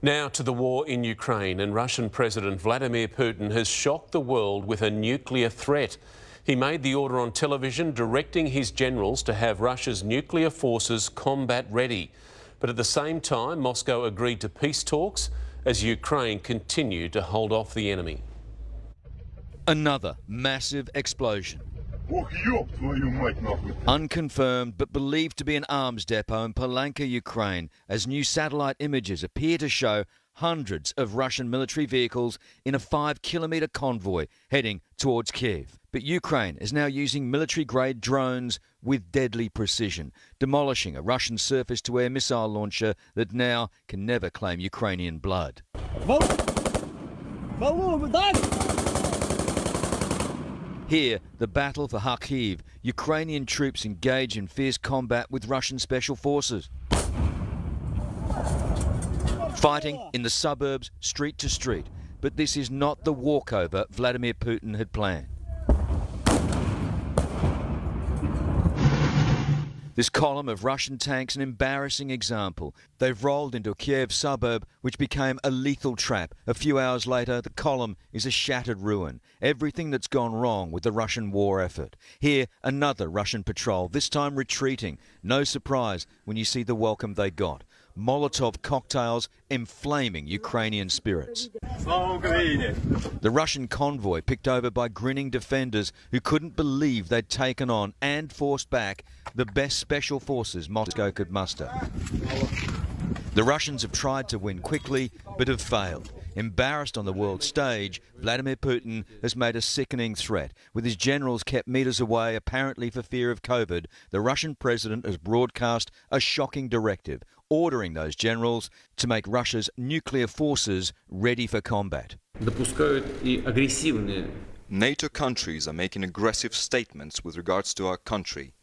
Now to the war in Ukraine, and Russian President Vladimir Putin has shocked the world with a nuclear threat. He made the order on television directing his generals to have Russia's nuclear forces combat ready. But at the same time, Moscow agreed to peace talks as Ukraine continued to hold off the enemy. Another massive explosion. Unconfirmed but believed to be an arms depot in Palanka, Ukraine, as new satellite images appear to show hundreds of Russian military vehicles in a 5-kilometre convoy heading towards Kyiv. But Ukraine is now using military-grade drones with deadly precision, demolishing a Russian surface-to-air missile launcher that now can never claim Ukrainian blood. Here, the battle for Kharkiv, Ukrainian troops engage in fierce combat with Russian special forces. Fighting in the suburbs, street to street. But this is not the walkover Vladimir Putin had planned. This column of Russian tanks an embarrassing example. They've rolled into a Kyiv suburb which became a lethal trap. A few hours later, the column is a shattered ruin. Everything that's gone wrong with the Russian war effort. Here, another Russian patrol, this time retreating. No surprise when you see the welcome they got. Molotov cocktails inflaming Ukrainian spirits. The Russian convoy picked over by grinning defenders who couldn't believe they'd taken on and forced back the best special forces Moscow could muster. The Russians have tried to win quickly but have failed. Embarrassed on the world stage, Vladimir Putin has made a sickening threat. With his generals kept metres away, apparently for fear of COVID, the Russian president has broadcast a shocking directive, ordering those generals to make Russia's nuclear forces ready for combat. NATO countries are making aggressive statements with regards to our country.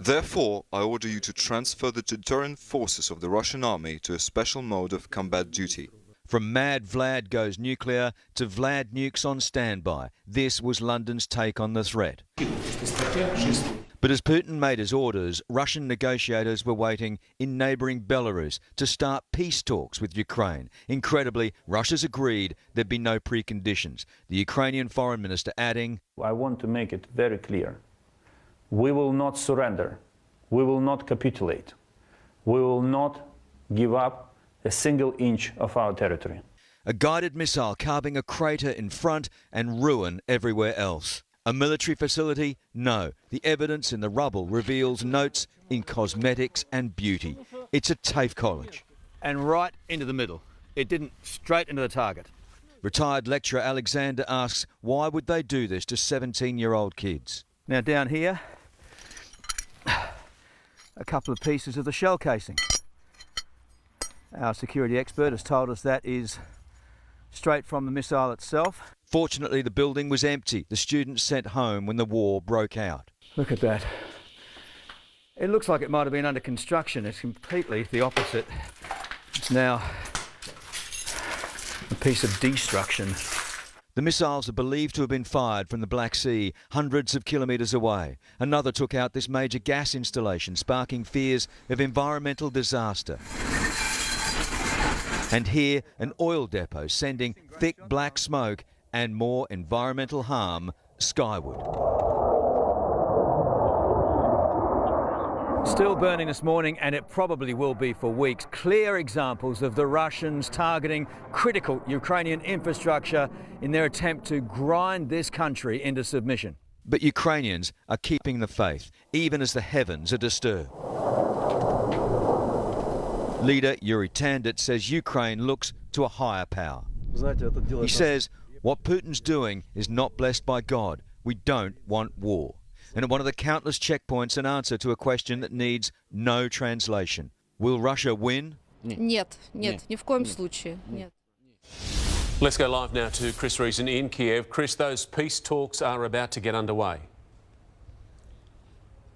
Therefore, I order you to transfer the deterrent forces of the Russian army to a special mode of combat duty. From Mad Vlad goes nuclear to Vlad nukes on standby. This was London's take on the threat. But as Putin made his orders, Russian negotiators were waiting in neighbouring Belarus to start peace talks with Ukraine. Incredibly, Russia's agreed there'd be no preconditions. The Ukrainian foreign minister adding, I want to make it very clear. We will not surrender. We will not capitulate. We will not give up a single inch of our territory. A guided missile carving a crater in front and ruin everywhere else. A military facility? No. The evidence in the rubble reveals notes in cosmetics and beauty. It's a TAFE college. And right into the middle. It didn't, straight into the target. Retired lecturer Alexander asks, why would they do this to 17-year-old kids? Now down here, a couple of pieces of the shell casing. Our security expert has told us that is straight from the missile itself. Fortunately, the building was empty. The students sent home when the war broke out. Look at that. It looks like it might have been under construction. It's completely the opposite. It's now a piece of destruction. The missiles are believed to have been fired from the Black Sea, hundreds of kilometres away. Another took out this major gas installation, sparking fears of environmental disaster. And here, an oil depot sending thick black smoke and more environmental harm skyward. Still burning this morning, and it probably will be for weeks. Clear examples of the Russians targeting critical Ukrainian infrastructure in their attempt to grind this country into submission. But Ukrainians are keeping the faith, even as the heavens are disturbed. Leader Yuri Tandit says Ukraine looks to a higher power. He says, what Putin's doing is not blessed by God. We don't want war. And at one of the countless checkpoints, an answer to a question that needs no translation. Will Russia win? Нет, ни в коем случае, нет. Let's go live now to Chris Reason in Kiev. Chris, those peace talks are about to get underway.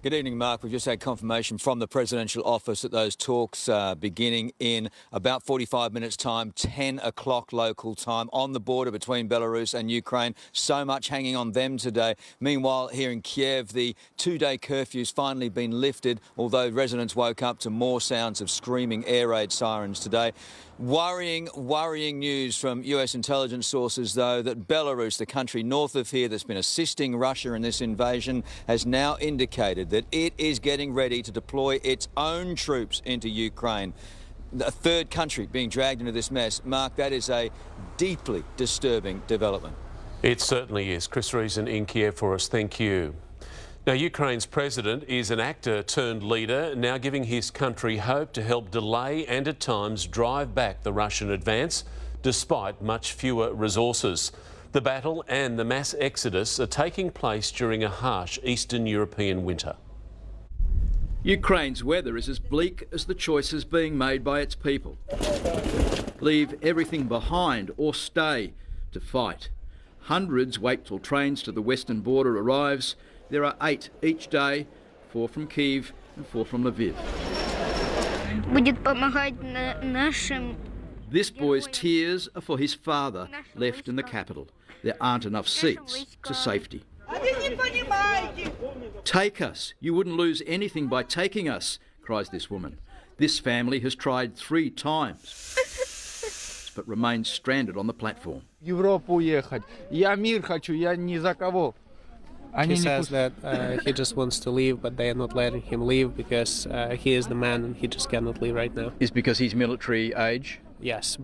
Good evening, Mark. We've just had confirmation from the presidential office that those talks are beginning in about 45 minutes' time, 10 o'clock local time, on the border between Belarus and Ukraine. So much hanging on them today. Meanwhile, here in Kyiv, the two-day curfew's finally been lifted, although residents woke up to more sounds of screaming air raid sirens today. Worrying news from US intelligence sources, though, that Belarus, the country north of here that's been assisting Russia in this invasion, has now indicated that it is getting ready to deploy its own troops into Ukraine. A third country being dragged into this mess. Mark, that is a deeply disturbing development. It certainly is. Chris Reason in Kiev for us. Thank you. Now, Ukraine's president is an actor turned leader, now giving his country hope to help delay and at times drive back the Russian advance, despite much fewer resources. The battle and the mass exodus are taking place during a harsh Eastern European winter. Ukraine's weather is as bleak as the choices being made by its people. Leave everything behind or stay to fight. Hundreds wait till trains to the western border arrives. There are 8 each day, 4 from Kyiv and 4 from Lviv. This boy's tears are for his father, left in the capital. There aren't enough seats to safety. Take us. You wouldn't lose anything by taking us, cries this woman. This family has tried 3 times, but remains stranded on the platform. He says that he just wants to leave, but they are not letting him leave because he is the man and he just cannot leave right now. Is because he's military age? Yes.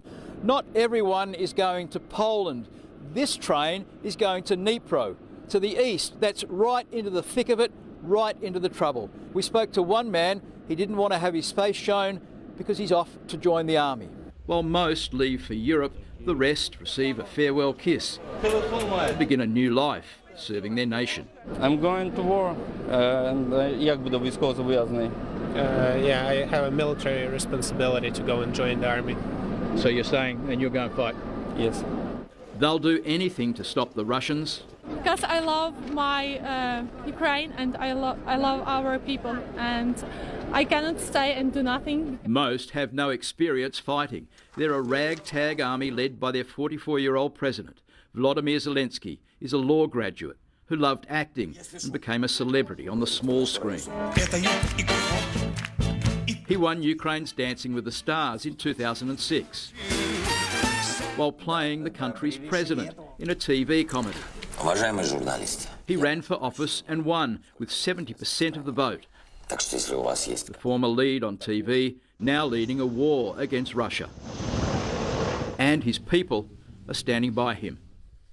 Not everyone is going to Poland. This train is going to Dnipro, to the east. That's right into the thick of it, right into the trouble. We spoke to one man. He didn't want to have his face shown because he's off to join the army. While most leave for Europe, the rest receive a farewell kiss and begin a new life, serving their nation. I'm going to war, and Yeah, I have a military responsibility to go and join the army. So you're saying, and you're going to fight? Yes. They'll do anything to stop the Russians. Because I love my Ukraine and I love our people, and I cannot stay and do nothing. Most have no experience fighting. They're a ragtag army led by their 44-year-old president. Volodymyr Zelensky is a law graduate who loved acting and became a celebrity on the small screen. He won Ukraine's Dancing with the Stars in 2006 while playing the country's president in a TV comedy. He ran for office and won with 70% of the vote. The former lead on TV, now leading a war against Russia. And his people are standing by him.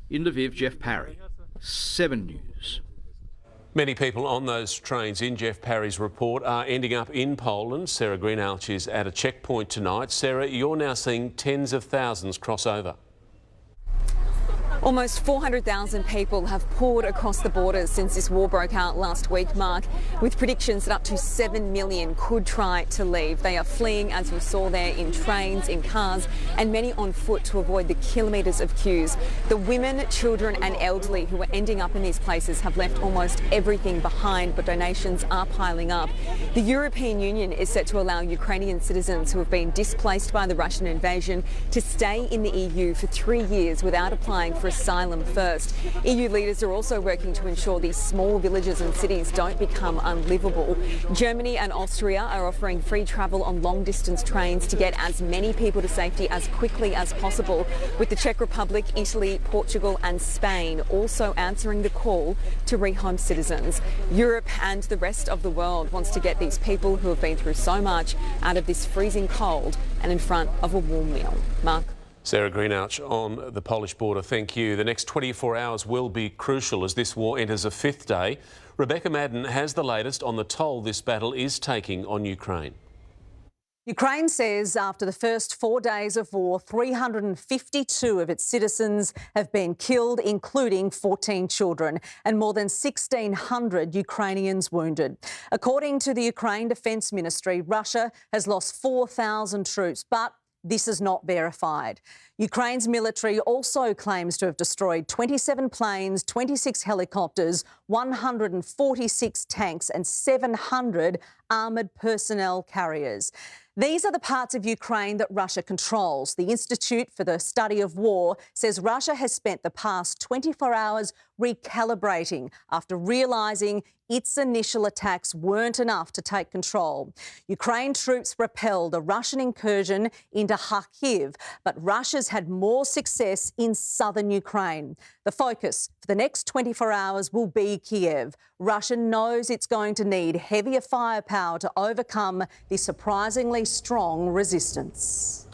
In Lviv, Jeff Parry, 7 News. Many people on those trains in Jeff Parry's report are ending up in Poland. Sarah Greenhalgh is at a checkpoint tonight. Sarah, you're now seeing tens of thousands cross over. Almost 400,000 people have poured across the borders since this war broke out last week, Mark, with predictions that up to 7 million could try to leave. They are fleeing, as you saw there, in trains, in cars, and many on foot to avoid the kilometres of queues. The women, children and elderly who are ending up in these places have left almost everything behind, but donations are piling up. The European Union is set to allow Ukrainian citizens who have been displaced by the Russian invasion to stay in the EU for 3 years without applying for asylum first. EU leaders are also working to ensure these small villages and cities don't become unlivable. Germany and Austria are offering free travel on long-distance trains to get as many people to safety as quickly as possible, with the Czech Republic, Italy, Portugal and Spain also answering the call to rehome citizens. Europe and the rest of the world wants to get these people who have been through so much out of this freezing cold and in front of a warm meal. Mark. Sarah Greenhalgh on the Polish border, thank you. The next 24 hours will be crucial as this war enters a 5th day. Rebecca Madden has the latest on the toll this battle is taking on Ukraine. Ukraine says after the first 4 days of war, 352 of its citizens have been killed, including 14 children, and more than 1,600 Ukrainians wounded. According to the Ukraine Defence Ministry, Russia has lost 4,000 troops, but this is not verified. Ukraine's military also claims to have destroyed 27 planes, 26 helicopters, 146 tanks and 700 armoured personnel carriers. These are the parts of Ukraine that Russia controls. The Institute for the Study of War says Russia has spent the past 24 hours recalibrating after realising its initial attacks weren't enough to take control. Ukraine troops repelled a Russian incursion into Kharkiv, but Russia's had more success in southern Ukraine. The focus for the next 24 hours will be Kyiv. Russia knows it's going to need heavier firepower to overcome this surprisingly strong resistance.